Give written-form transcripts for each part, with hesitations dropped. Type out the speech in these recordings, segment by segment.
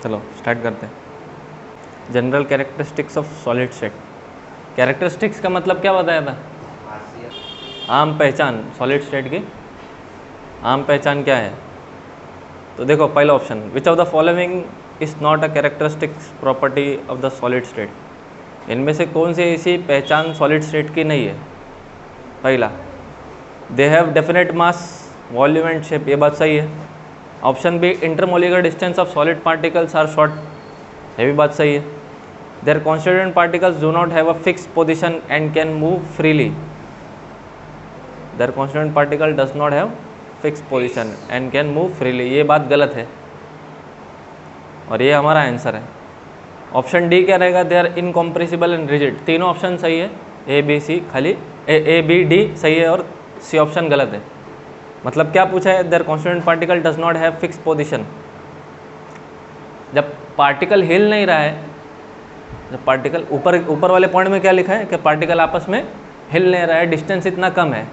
चलो स्टार्ट करते हैं। General characteristics of solid state. Characteristics का मतलब क्या बताया था? आम पहचान। सॉलिड स्टेट की आम पहचान क्या है? तो देखो पहला option, which of the following is not a characteristics property of the solid state. इनमें से कौन सी ऐसी पहचान सॉलिड स्टेट की नहीं है? पहला, they have definite mass, volume and shape. ये बात सही है। Option B, intermolecular distance of solid particles are short. ये भी बात सही है। Their constituent particles do not have a fix position and can move freely. Their constituent particle does not have fix position and can move freely. ये बात गलत है और ये हमारा आंसर है। ऑप्शन डी क्या रहेगा? They are incompressible and rigid. तीनों ऑप्शन सही है, ए बी सी खाली ए बी डी सही है और सी ऑप्शन गलत है। मतलब क्या पूछा है? Their constituent particle does not have fix position. जब पार्टिकल हिल नहीं रहा है, जब पार्टिकल ऊपर वाले पॉइंट में क्या लिखा है कि पार्टिकल आपस में हिल नहीं रहा है, डिस्टेंस इतना कम है,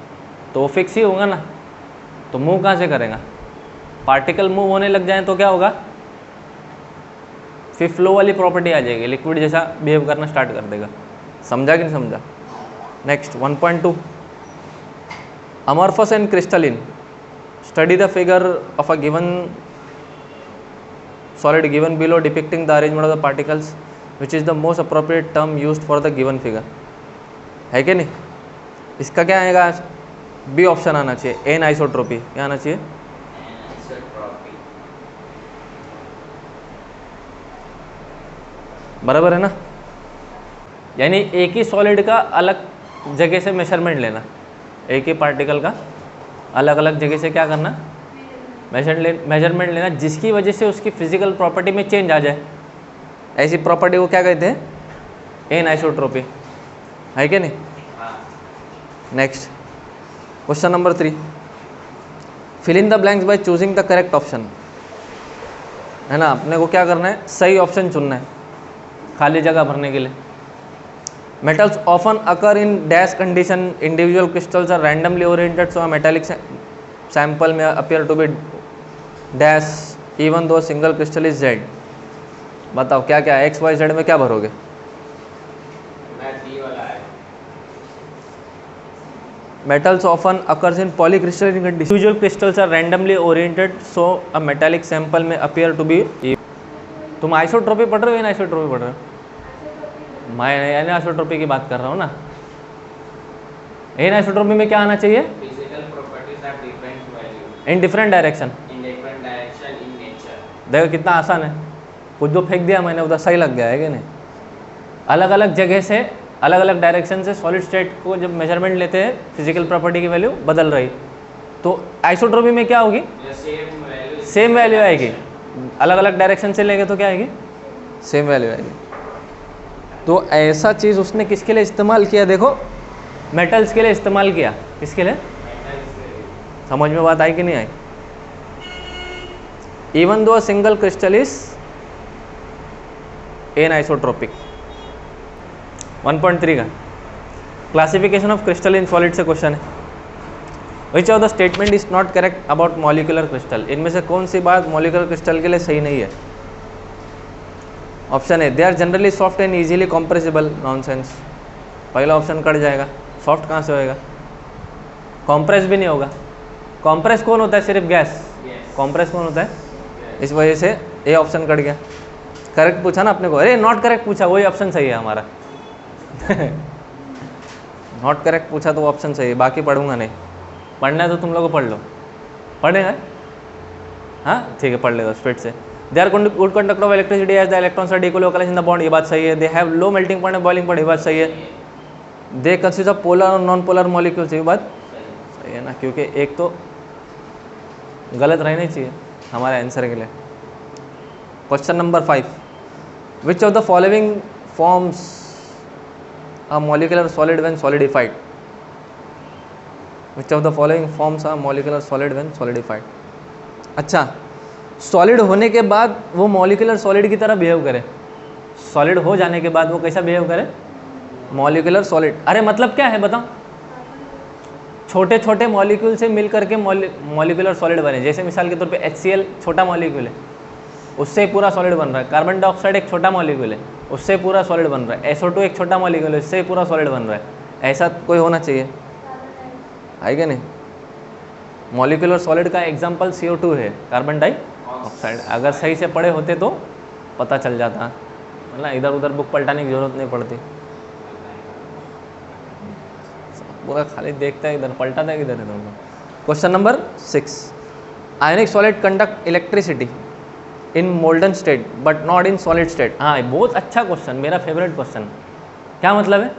तो वो फिक्स ही होगा ना। तो मूव कहाँ से करेगा? पार्टिकल मूव होने लग जाए तो क्या होगा? फिर फ्लो वाली प्रॉपर्टी आ जाएगी, लिक्विड जैसा बिहेव करना स्टार्ट कर देगा। समझा कि नहीं समझा? Next 1.2, amorphous and crystalline. Study the figure of a given solid given below depicting the arrangement of the particles, which is the most appropriate term used for the given figure। है कि नहीं? इसका क्या आएगा? बी ऑप्शन आना चाहिए, N isotropy. क्या आना चाहिए? बराबर है ना? यानी एक ही सॉलिड का अलग जगह से मेजरमेंट लेना, एक ही पार्टिकल का अलग अलग जगह से क्या करना? मेजरमेंट लेना, जिसकी वजह से उसकी फिजिकल प्रॉपर्टी में चेंज आ जाए। ऐसी प्रॉपर्टी को क्या कहते हैं? Anisotropy. है कि नहीं? Next question number 3, fill in the blanks by choosing the correct option. है ना, अपने को क्या करना है? सही ऑप्शन चुनना है खाली जगह भरने के लिए। Metals often occur in dash condition, individual crystals are randomly oriented, so a metallic sample में appear to be dash even though single crystal is Z. बताओ क्या क्या है? एक्स वाई जेड में क्या भरोगे? Metals often occurs in polycrystalline condition, individual crystals are randomly oriented, so a metallic sample में appear to be. तुम isotropy पढ़ रहे हो या आइसोट्रोपी पढ़ रहे हो? मैं एन आइसोट्रोपी की बात कर रहा हूँ ना। एन आइसोट्रोपी में क्या आना चाहिए? In different direction. देखो कितना आसान है, कुछ जो फेंक दिया मैंने उधर सही लग गया है कि नहीं? अलग अलग जगह से अलग अलग डायरेक्शन से सॉलिड स्टेट को जब मेजरमेंट लेते हैं, फिजिकल प्रॉपर्टी की वैल्यू बदल रही, तो आइसोट्रोपी में क्या होगी? सेम वैल्यू आएगी। अलग अलग डायरेक्शन से लेंगे तो क्या आएगी? सेम वैल्यू आएगी। तो ऐसा चीज़ उसने किसके लिए इस्तेमाल किया? देखो मेटल्स के लिए इस्तेमाल किया। किसके लिए? समझ में बात आई कि नहीं आई? Even though single crystal is an isotropic. 1.3 का classification of crystal in solid से क्वेश्चन है। Which of the statement is not correct about molecular crystal. इनमें से कौन सी बात मॉलिक्यूलर क्रिस्टल के लिए सही नहीं है? Option A, they are generally soft and easily compressible. Nonsense, पहला ऑप्शन कट जाएगा। सॉफ्ट कहाँ से होएगा? कॉम्प्रेस भी नहीं होगा। कॉम्प्रेस कौन होता है? सिर्फ गैस। कॉम्प्रेस कौन होता है? इस वजह से ए ऑप्शन कट गया। करेक्ट पूछा ना अपने को? अरे नॉट करेक्ट पूछा, वही ऑप्शन सही है हमारा। नॉट करेक्ट पूछा तो वो ऑप्शन सही है, बाकी पढ़ूंगा नहीं। पढ़ना है तो तुम लोग पढ़ लो। पढ़ेगा? हाँ ठीक है, पढ़ ले दो स्पीड से। They are good conductor of electricity as the electrons are delocalized in the bond. ये बात सही है। They have low melting point and boiling point. ये बात सही है। दे कंसिस्ट ऑफ पोलर और नॉन पोलर मॉलिक्यूल्स। ये बात सही है ना, क्योंकि एक तो गलत रहनी चाहिए हमारे आंसर के लिए। Question number 5, which of the following forms a molecular solid when solidified। which of the following forms a molecular solid when solidified। अच्छा, सॉलिड होने के बाद वो मॉलिक्यूलर सॉलिड की तरह बिहेव करे। सॉलिड हो जाने के बाद वो कैसा बिहेव करे? Molecular solid. अरे मतलब क्या है बताओ? छोटे छोटे मॉलिक्यूल से मिल करके मॉलिक्यूलर सॉलिड बने। जैसे मिसाल के तौर पे HCl छोटा मॉलिक्यूल है, उससे पूरा सॉलिड बन रहा है। कार्बन डाइऑक्साइड एक छोटा मॉलिक्यूल है, उससे पूरा सॉलिड बन रहा है। SO2 एक छोटा मॉलिक्यूल है, इससे पूरा सॉलिड बन रहा है। ऐसा कोई होना चाहिए, है क्या नहीं? मॉलिक्यूलर सॉलिड का एग्जाम्पल CO2 है, कार्बन डाइऑक्साइड। अगर सही से पढ़े होते तो पता चल जाता, मतलब इधर उधर बुक पलटाने की जरूरत नहीं पड़ती। पूरा खाली देखता है, इधर पलटाता है, किधर है। Question number 6, ionic solid conduct electricity in molten state but not in solid state. हाँ, बहुत अच्छा क्वेश्चन, मेरा फेवरेट क्वेश्चन। क्या मतलब है?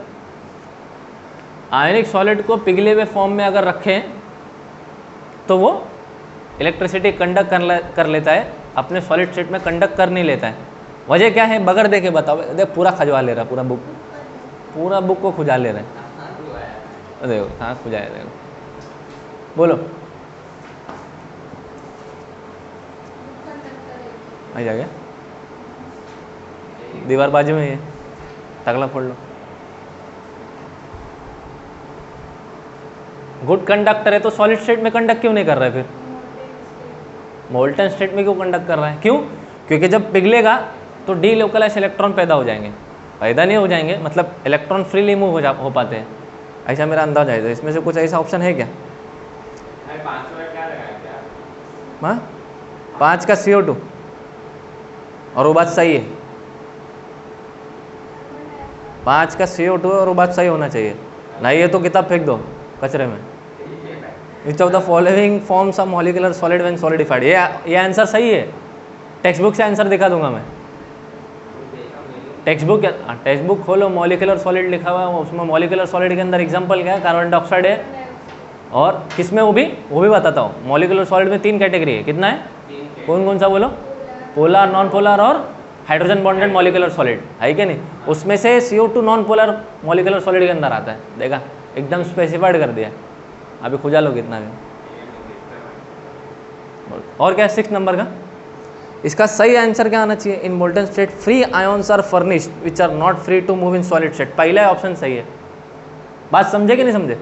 आयनिक सॉलिड को पिघले हुए फॉर्म में अगर रखें तो वो इलेक्ट्रिसिटी कंडक्ट कर लेता है, अपने सॉलिड स्टेट में कंडक्ट कर नहीं लेता है। वजह क्या है? बगैर देखे बताओ। देख पूरा खजवा ले रहा है, पूरा बुक को खुजा ले रहा है। देखो कहाँ खुजाया, देखो बोलो। आ जा गया, दीवार बाजू में है, टकला फोड़ लो। गुड कंडक्टर है तो सॉलिड स्टेट में कंडक्ट क्यों नहीं कर रहा है? फिर मोल्टन स्टेट में क्यों कंडक्ट कर रहा है? क्यों? क्योंकि जब पिघलेगा तो डीलोकलाइज इलेक्ट्रॉन पैदा हो जाएंगे। पैदा नहीं हो जाएंगे मतलब इलेक्ट्रॉन फ्रीली मूव हो पाते हैं, ऐसा मेरा अंदाजा है। इसमें से कुछ ऐसा ऑप्शन है क्या? 5 का CO2, और वो बात सही है। 5 का CO2 और वो बात सही होना चाहिए। नहीं है तो किताब फेंक दो कचरे में। विच of the following forms of molecular solid when solidified. ये आंसर सही है, टेक्स्ट बुक से आंसर दिखा दूंगा मैं। टेक्स्ट बुक खोलो, मॉलिक्यूलर सॉलिड लिखा हुआ है, उसमें मॉलिक्यूलर सॉलिड के अंदर एग्जांपल क्या है? कार्बन डाइऑक्साइड है। और किसमें? वो भी बताता हूँ। मॉलिक्यूलर सॉलिड में 3 कैटेगरी है। कितना है? कौन कौन सा बोलो? पोलर, नॉन पोलर और हाइड्रोजन बॉन्डेड मॉलिक्यूलर सॉलिड, है कि नहीं? उसमें से CO2 non polar molecular solid के अंदर आता है। देखा, एकदम स्पेसिफाइड कर दिया। अभी खुजा लो कितना है। और क्या है 6 नंबर का? इसका सही आंसर क्या आना चाहिए? In molten state free ions are furnished which are not free to move in solid state. पहला ऑप्शन सही है। बात समझे कि नहीं समझे?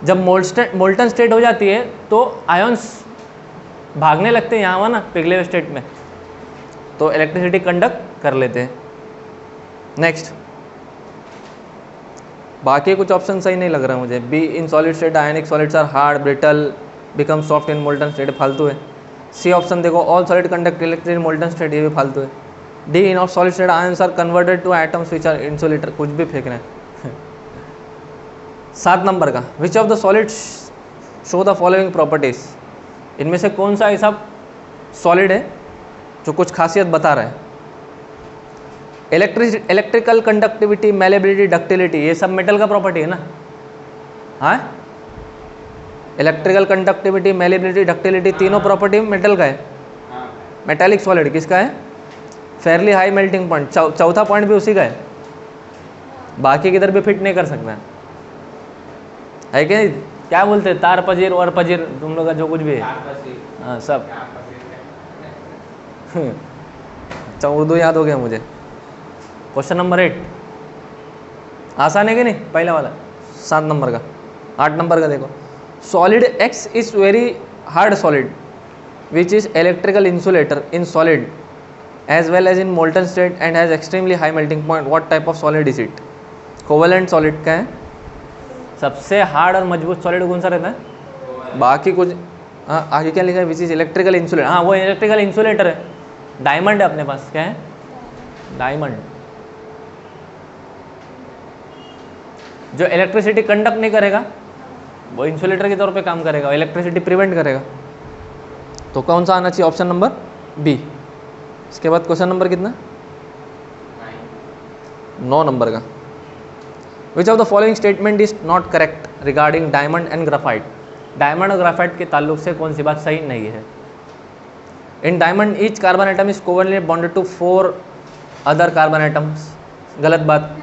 जब मोल्टन स्टेट हो जाती है तो आयन्स भागने लगते हैं यहाँ वहाँ ना, पिघले हुए स्टेट में, तो इलेक्ट्रिसिटी कंडक्ट कर लेते हैं। नेक्स्ट, बाकी कुछ ऑप्शन सही नहीं लग रहा है मुझे। B, in solid state ionic solids are hard brittle become soft in molten state, फालतू है। सी ऑप्शन देखो, all solid conduct electricity in molten state, ये भी फालतू है। D, in of solid state ions are converted to atoms which are insulator, कुछ भी फेंक रहे हैं। 7 नंबर का, which of the solids show the following properties. इनमें से कौन सा ऐसा सॉलिड है जो कुछ खासियत बता रहा है? इलेक्ट्रिकल कंडक्टिविटी, मैलेबिलिटी, डक्टिलिटी, ये सब मेटल का प्रॉपर्टी है ना? हाँ, इलेक्ट्रिकल कंडक्टिविटी, मैलेबिलिटी, डक्टिलिटी, तीनों प्रॉपर्टी मेटल का है। मेटालिक सॉलिड किसका है? फेयरली हाई मेल्टिंग पॉइंट, चौथा पॉइंट भी उसी का है, बाकी किधर भी फिट नहीं कर सकता है कि नहीं? क्या बोलते हैं, तार पजीर और पजीर, तुम लोग का जो कुछ भी है, हाँ सब। अच्छा, उर्दू याद हो गया मुझे। क्वेश्चन नंबर 8 आसान है कि नहीं? पहला वाला 7 नंबर का। 8 नंबर का देखो, solid X is very hard solid which is electrical insulator in solid as well as in molten state and has extremely high melting point, what type of solid is it? Covalent solid का है। सबसे hard और मजबूत solid कौन सा रहता है? बाकी कुछ, हाँ आगे क्या लिखा है? विच इज इलेक्ट्रिकल इंसुलेटर, हाँ वो इलेक्ट्रिकल इंसुलेटर है। डायमंड है अपने पास, क्या है? डायमंड, जो इलेक्ट्रिसिटी कंडक्ट नहीं करेगा वो इंसुलेटर के तौर पे काम करेगा, इलेक्ट्रिसिटी प्रिवेंट करेगा। तो कौन सा आना चाहिए? Option number B. इसके बाद क्वेश्चन नंबर कितना? 9 नंबर का, which of the following statement is not correct regarding diamond and graphite. Diamond और ग्राफाइट के ताल्लुक से कौन सी बात सही नहीं है? In diamond each carbon atom is covalently bonded to 4 other carbon atoms, गलत बात।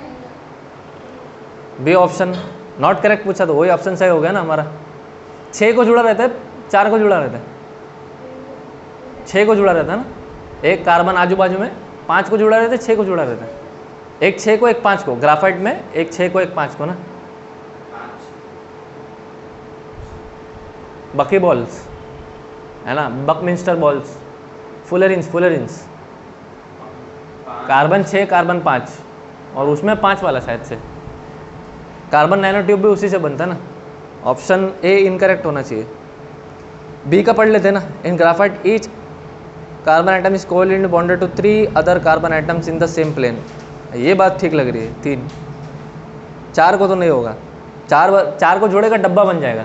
बी ऑप्शन नॉट करेक्ट पूछा तो वही ऑप्शन सही हो गया ना हमारा। 6 को जुड़ा रहता है, 4 को जुड़ा रहता है, 6 को जुड़ा रहता है ना। एक कार्बन आजू बाजू में 5 को जुड़ा रहता है, 6 को जुड़ा रहता है। एक 6 को एक 5 को, ग्राफाइट में एक 6 को एक 5 को ना। बकी बॉल्स है ना, बकमिंस्टर बॉल्स, फुलरेंस कार्बन 6 कार्बन 5 और उसमें 5 वाला शायद से। कार्बन नैनो ट्यूब भी उसी से बनता है ना। ऑप्शन ए इनकरेक्ट होना चाहिए। बी का पढ़ लेते हैं ना। In graphite each carbon atom is covalently bonded to 3 other carbon atoms in the same plane. ये बात ठीक लग रही है। 3 4 को तो नहीं होगा, 4 को जोड़ेगा डब्बा बन जाएगा।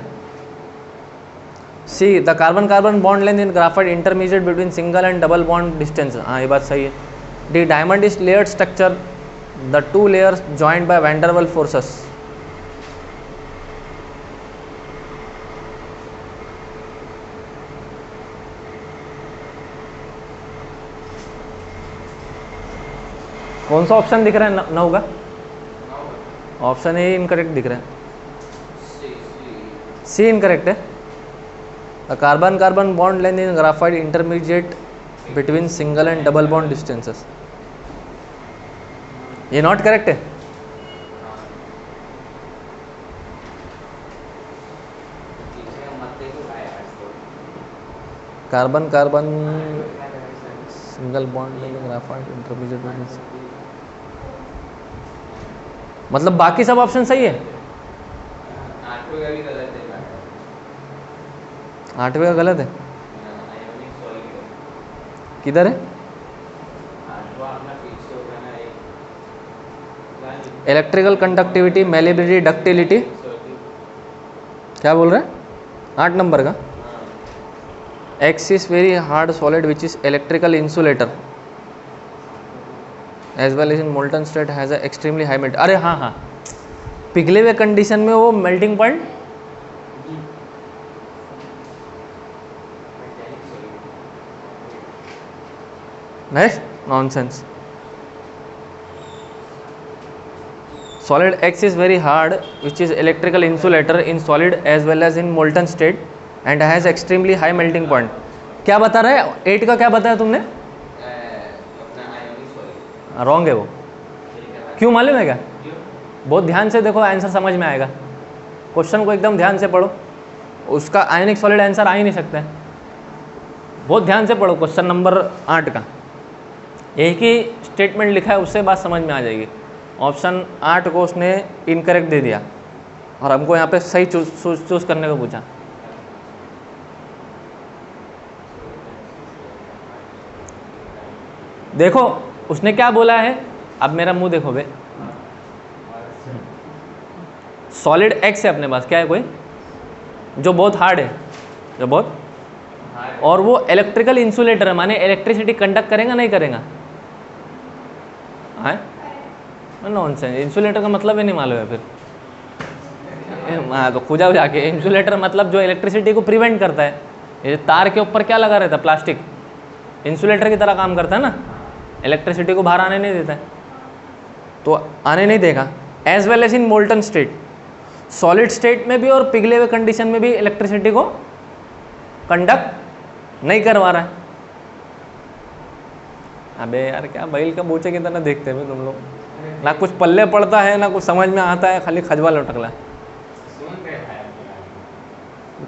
C the carbon carbon bond length in graphite intermediate between single and double bond distance. हाँ ये बात सही है। D diamond is layered structure the 2 layers joined by van der Waals forces. कौन सा ऑप्शन दिख रहा है 9 का? ऑप्शन ए इनकरेक्ट दिख रहा है। सी इनकरेक्ट है। Carbon carbon bond length in graphite intermediate between single and double bond distances. ये नॉट करेक्ट है। Carbon carbon single bond length graphite intermediate between, मतलब बाकी सब ऑप्शन सही है। 8वें का गलत है। किधर है? Electrical conductivity, malleability, ductility. क्या बोल रहे हैं? 8 नंबर का X is very hard solid which is electrical insulator as well as in molten state has extremely high melt. अरे हाँ हाँ, पिघले हुए कंडीशन में वो melting point next nonsense. Solid X is very hard which is electrical insulator in solid as well as in molten state and has extremely high melting point. क्या बता रहा है? 8 का क्या बताया तुमने? रॉन्ग है वो। क्यों मालूम है क्या? बहुत ध्यान से देखो, आंसर समझ में आएगा। क्वेश्चन को एकदम ध्यान से पढ़ो, उसका आयनिक सॉलिड आंसर आ ही नहीं सकता है। बहुत ध्यान से पढ़ो क्वेश्चन नंबर 8 का। एक ही स्टेटमेंट लिखा है, उससे बात समझ में आ जाएगी। ऑप्शन 8 को उसने इनकरेक्ट दे दिया और हमको यहाँ पे सही चूज करने को पूछा। देखो उसने क्या बोला है, अब मेरा मुंह देखो बे। सॉलिड एक्स है अपने पास, क्या है कोई जो बहुत हार्ड है, जो बहुत, और वो इलेक्ट्रिकल इंसुलेटर है, माने इलेक्ट्रिसिटी कंडक्ट करेगा नहीं करेगा? नॉनसेंस। इंसुलेटर का मतलब ही नहीं मालूम है फिर। हाँ तो खुजा जाके, इंसुलेटर मतलब जो इलेक्ट्रिसिटी को प्रिवेंट करता है। ये तार के ऊपर क्या लगा रहता है? प्लास्टिक। इंसुलेटर की तरह काम करता है ना, इलेक्ट्रिसिटी को बाहर आने नहीं देता है, तो आने नहीं देगा। As well as in molten state, solid state में भी और पिघले हुए कंडीशन में भी इलेक्ट्रिसिटी को कंडक्ट नहीं करवा रहा है। अबे यार क्या बैल का बूचे की तरह देखते हैं तुम लोग, ना कुछ पल्ले पड़ता है ना कुछ समझ में आता है, खाली खजवा लटकला।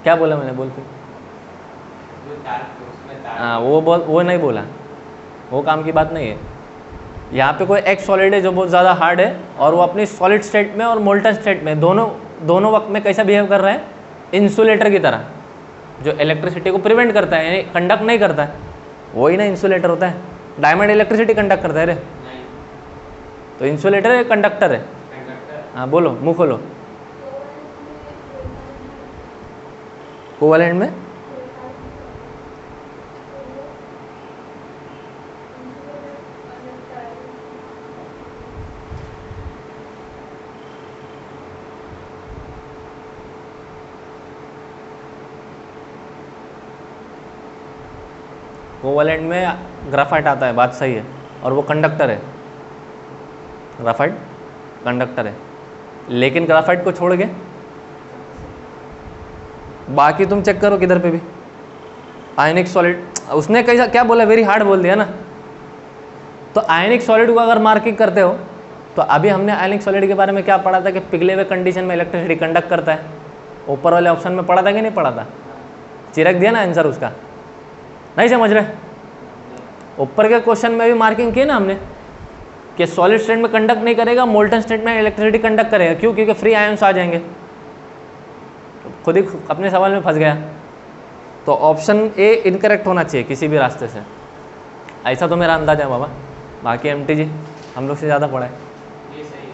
क्या बोला मैंने? बोलते हाँ वो नहीं बोला, वो काम की बात नहीं है। यहाँ पे कोई एक सॉलिड है जो बहुत ज़्यादा हार्ड है और वो अपनी सॉलिड स्टेट में और मोल्टन स्टेट में दोनों वक्त में कैसा बिहेव कर रहा है? इंसुलेटर की तरह, जो इलेक्ट्रिसिटी को प्रिवेंट करता है, यानी कंडक्ट नहीं करता है, वही ना इंसुलेटर होता है। डायमंड इलेक्ट्रिसिटी कंडक्ट करता है रे, तो इंसुलेटर है कंडक्टर है? हाँ बोलो, मुँह खोलो। कोवैलेंट में कोवैलेंट में ग्राफाइट आता है, बात सही है, और वो कंडक्टर है। ग्राफाइट कंडक्टर है, लेकिन ग्राफाइट को छोड़ के बाकी तुम चेक करो किधर पे भी आयनिक सॉलिड, उसने कैसा क्या बोला? वेरी हार्ड बोल दिया ना। तो आयनिक सॉलिड को अगर मार्किंग करते हो तो अभी हमने आयनिक सॉलिड के बारे में क्या पढ़ा था कि पिघले हुए कंडीशन में इलेक्ट्रिसिटी कंडक्ट करता है। ऊपर वाले ऑप्शन में पढ़ा था कि नहीं पढ़ा था? चिरक दिया ना आंसर उसका, नहीं समझ रहे? ऊपर के क्वेश्चन में भी मार्किंग की ना हमने कि सॉलिड स्टेट में कंडक्ट नहीं करेगा, मोल्टन स्टेट में इलेक्ट्रिसिटी कंडक्ट करेगा। क्यों? क्योंकि फ्री आयंस आ जाएंगे। तो खुद ही अपने सवाल में फंस गया। तो ऑप्शन ए इनकरेक्ट होना चाहिए किसी भी रास्ते से, ऐसा तो मेरा अंदाजा है बाबा। बाकी एमटी जी हम लोग से ज़्यादा पढ़ा है, ये सही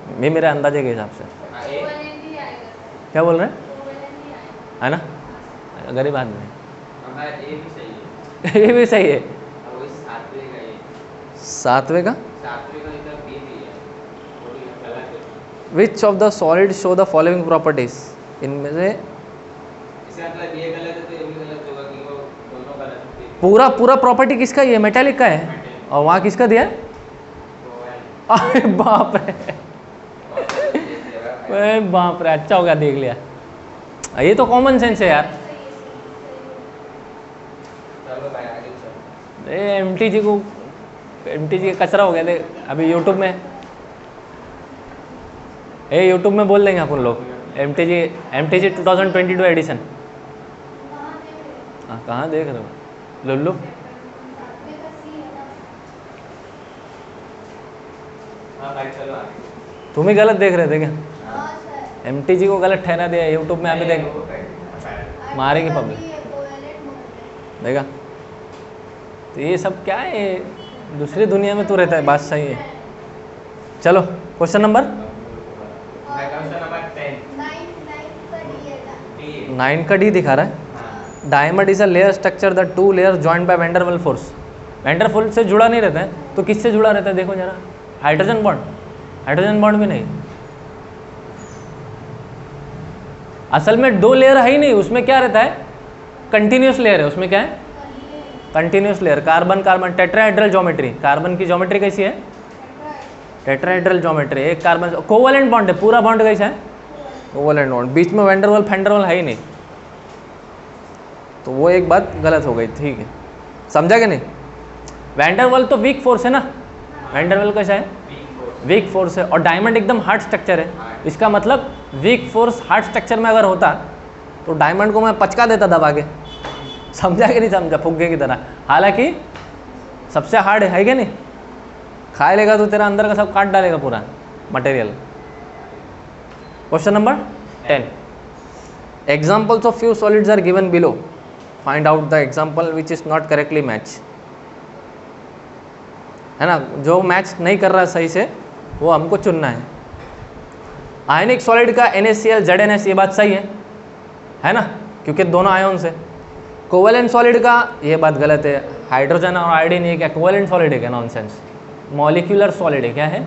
है। ये मेरे अंदाजे के हिसाब से। क्या बोल रहे हैं? है ना, गरीब आदमी हमारा ए भी सही है। ये भी सही है। और वही 7वें का ये, 7वें का 7वें का इधर बी भी है, थोड़ी गलत है। Which of the solid show the following properties, इनमें से इसका मतलब ये गलत है तो ये भी गलत होगा कि वो दोनों गलत है। पूरा पूरा प्रॉपर्टी किसका? ये मेटालिक का है। और वहाँ किसका दिया है? तो अरे बाप रे, अरे बाप रे, अच्छा हो गया देख लिया। ये तो कॉमन सेंस है यार। चलो भाई आगे चलो। एमटी जी को, एमटी जी का कचरा हो गया देख। अभी यूट्यूब में, यूट्यूब में बोल देंगे अपन लोग एमटी जी 2022 एडिशन। हाँ कहाँ देख रहे हो लुल्लू? हाँ भाई चलो आगे। तुम ही गलत देख रहे थे क्या? एमटी जी को गलत ठहरा दिया यूट्यूब में। अभी देख मारेगी पब्लिक, देखा? तो ये सब क्या है, दूसरी दुनिया में तू रहता है। बात सही है। चलो क्वेश्चन नंबर 9 का डी दिखा रहा है। Diamond is a layer structure the two layer joint by van der Waals force. Van der Waals से जुड़ा नहीं रहता है तो किससे जुड़ा रहता है? देखो जरा, हाइड्रोजन बॉन्ड। हाइड्रोजन बॉन्ड भी नहीं, असल में दो लेयर है ही नहीं। उसमें क्या रहता है? कंटिन्यूस लेयर है। उसमें क्या है? Continuous layer. Carbon carbon tetrahedral geometry. Carbon की ज्योमेट्री कैसी है? Tetrahedral geometry. एक कार्बन कोवलेंट बॉन्ड है। पूरा बॉन्ड कैसा है? Covalent bond. बीच में वैन डर वाल्स फैन डर वाल्स है ही नहीं। तो वो एक बात गलत हो गई। ठीक है, समझा कि नहीं? वैन डर वाल्स तो वीक फोर्स है ना। वैन डर वाल्स कैसा है? वीक फोर्स है। और डायमंड एकदम हार्ड स्ट्रक्चर है। इसका मतलब वीक फोर्स हार्ड स्ट्रक्चर में अगर होता तो डायमंड को मैं पचका देता दबा के। समझा कि नहीं समझा? फुग्गे की तरह। हालांकि सबसे हार्ड है क्या नहीं? खा लेगा तो तेरा अंदर का सब काट डालेगा पूरा material. Question number 10, examples of few solids are given below, find out the example which is not correctly match. है ना, जो मैच नहीं कर रहा सही से वो हमको चुनना है। आयनिक सॉलिड का NaCl ZnS, ये बात सही है ना, क्योंकि दोनों आयोन्स है। कोवेलेंट सॉलिड का ये बात गलत है। हाइड्रोजन और आयोडीन ये क्या कोवेलेंट सॉलिड है क्या? नॉनसेंस। मॉलिक्यूलर सॉलिड है। क्या है?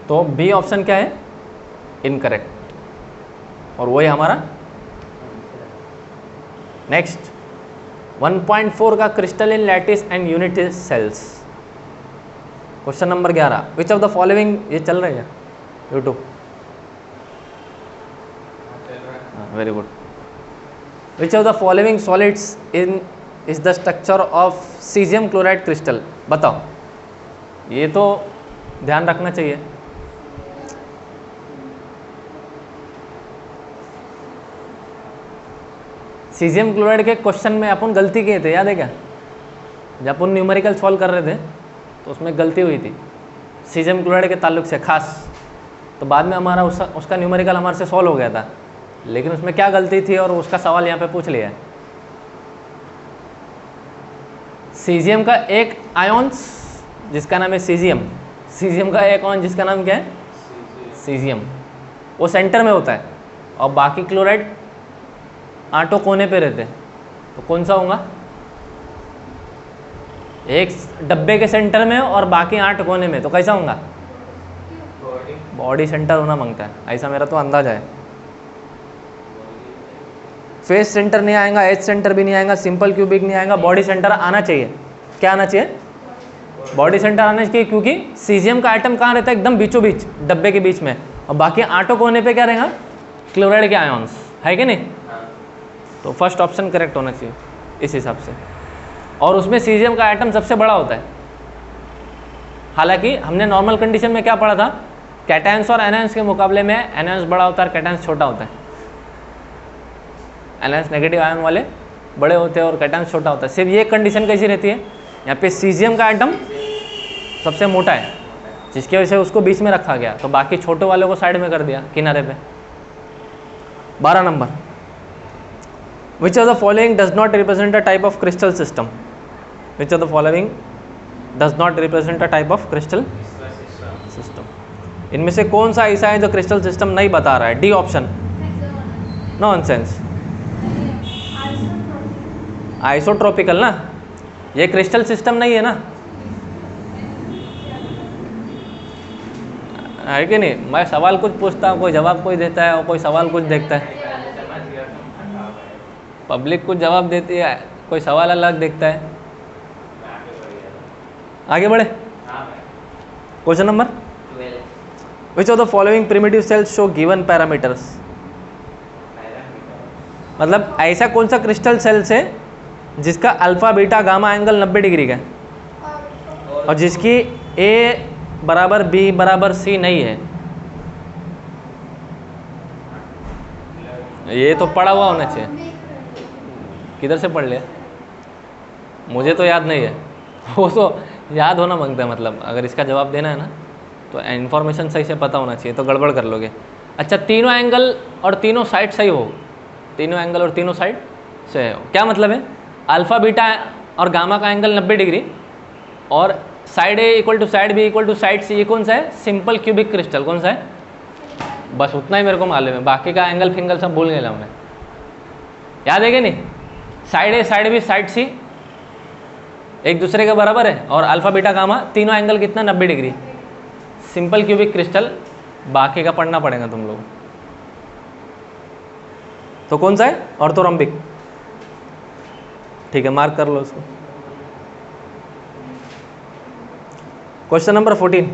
तो बी ऑप्शन क्या है? इनकरेक्ट। और वही हमारा नेक्स्ट 1.4 का crystalline lattice and unit cells. Question number 11, which of the following, ये चल रहा है YouTube? Very good. Which of the following solids in is the structure of caesium chloride crystal? बताओ, ये तो ध्यान रखना चाहिए। सीजियम क्लोराइड के क्वेश्चन में अपन गलती किए थे, याद है क्या? जब अपन न्यूमेरिकल सॉल्व कर रहे थे तो उसमें गलती हुई थी सीजियम क्लोराइड के ताल्लुक से खास। तो बाद में हमारा उसका न्यूमेरिकल हमारे से सॉल्व हो गया था, लेकिन उसमें क्या गलती थी और उसका सवाल यहाँ पे पूछ लिया है। सीजियम का एक आयोन्स जिसका नाम है सीजियम, सीजियम का एक आयोन जिसका नाम क्या है? सीजियम, वो सेंटर में होता है और बाकी क्लोराइड आठों कोने पे रहते हैं। तो कौन सा होगा? एक डब्बे के सेंटर में और बाकी 8 कोने में। तो कैसा होगा? बॉडी सेंटर होना मांगता है, ऐसा मेरा तो अंदाजा है। फेस सेंटर नहीं आएगा, एज सेंटर भी नहीं आएगा, सिंपल क्यूबिक नहीं आएगा, बॉडी सेंटर आना चाहिए। क्या आना चाहिए? बॉडी सेंटर आना चाहिए, क्योंकि सीजियम का आइटम कहाँ रहता है? एकदम बीचों बीच, डब्बे के बीच में। और बाकी 8 कोने पे क्या रहेगा? क्लोराइड के आयोन्स, है कि नहीं? तो फर्स्ट ऑप्शन करेक्ट होना चाहिए इस हिसाब से। और उसमें सीजियम का आइटम सबसे बड़ा होता है। हालांकि हमने नॉर्मल कंडीशन में क्या पढ़ा था? कैटायंस और एनायंस के मुकाबले में एनायंस बड़ा होता है और कैटायंस छोटा होता है। एनायंस नेगेटिव आयन वाले बड़े होते हैं और कैटायंस छोटा होता है। सिर्फ ये कंडीशन कैसी रहती है, यहाँ पे सीजियम का एटम सबसे मोटा है, जिसकी वजह से उसको बीच में रखा गया, तो बाकी छोटे वालों को साइड में कर दिया किनारे पे। 12 number, which of the following does not represent a type of crystal system. Which of the following does not represent a type of crystal system. इनमें से कौन सा ऐसा है जो क्रिस्टल सिस्टम नहीं बता रहा है? D option, nonsense. आइसोट्रोपिकल ना, ये क्रिस्टल सिस्टम नहीं है ना, है कि नहीं? मैं सवाल कुछ पूछता हूँ, कोई जवाब कोई देता है, और कोई सवाल कुछ देखता है। पब्लिक कुछ जवाब देती है, कोई सवाल अलग देखता है। आगे बढ़े। Question number 12, which of the following primitive cells show given parameters. मतलब ऐसा कौन सा क्रिस्टल सेल्स है जिसका alpha beta gamma angle 90 degree का है और जिसकी ए बराबर बी बराबर सी नहीं है? ये तो पढ़ा हुआ होना चाहिए। किधर से पढ़ लिया? मुझे तो याद नहीं है। वो तो याद होना मांगता है, मतलब अगर इसका जवाब देना है ना तो इन्फॉर्मेशन सही से पता होना चाहिए, तो गड़बड़ कर लोगे। अच्छा, तीनों एंगल और तीनों साइड सही हो, तीनों एंगल और तीनों साइड सही हो, क्या मतलब है? अल्फा बीटा और गामा का एंगल 90 डिग्री और side a equal to side b equal to side c. ये कौन सा है? Simple cubic crystal. कौन सा है? बस उतना ही मेरे को मालूम है, बाकी का एंगल फिंगल सब भूल गया मैं। याद है कि नहीं? साइड ए साइड बी साइड सी एक दूसरे के बराबर है और अल्फा बीटा गामा तीनों एंगल कितना? 90 डिग्री। सिंपल क्यूबिक क्रिस्टल, बाकी का पढ़ना पड़ेगा तुम लोग। तो कौन सा है? ऑर्थोरोम्बिक। ठीक है, मार्क कर लो उसको। Question number 14,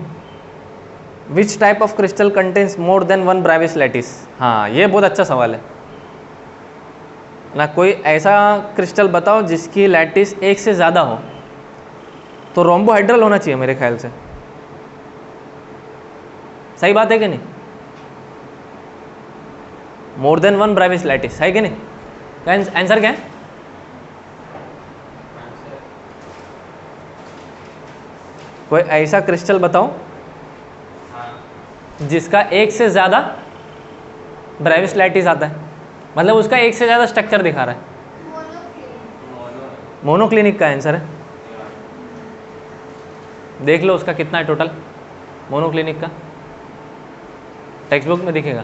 which type of crystal contains more than one Brevis lattice. हाँ, ये बहुत अच्छा सवाल है ना। कोई ऐसा क्रिस्टल बताओ जिसकी लैटिस एक से ज़्यादा हो, तो रोम्बोहाइड्रल होना चाहिए मेरे ख्याल से। सही बात है कि नहीं? More than one Brevis lattice है कि नहीं? आंसर क्या है? कोई ऐसा क्रिस्टल बताओ जिसका एक से ज़्यादा ब्रेविस लैटिस आता है, मतलब उसका एक से ज़्यादा स्ट्रक्चर दिखा रहा है। मोनोक्लिनिक का आंसर है। देख लो उसका कितना है टोटल मोनोक्लिनिक का, टेक्स्ट बुक में दिखेगा।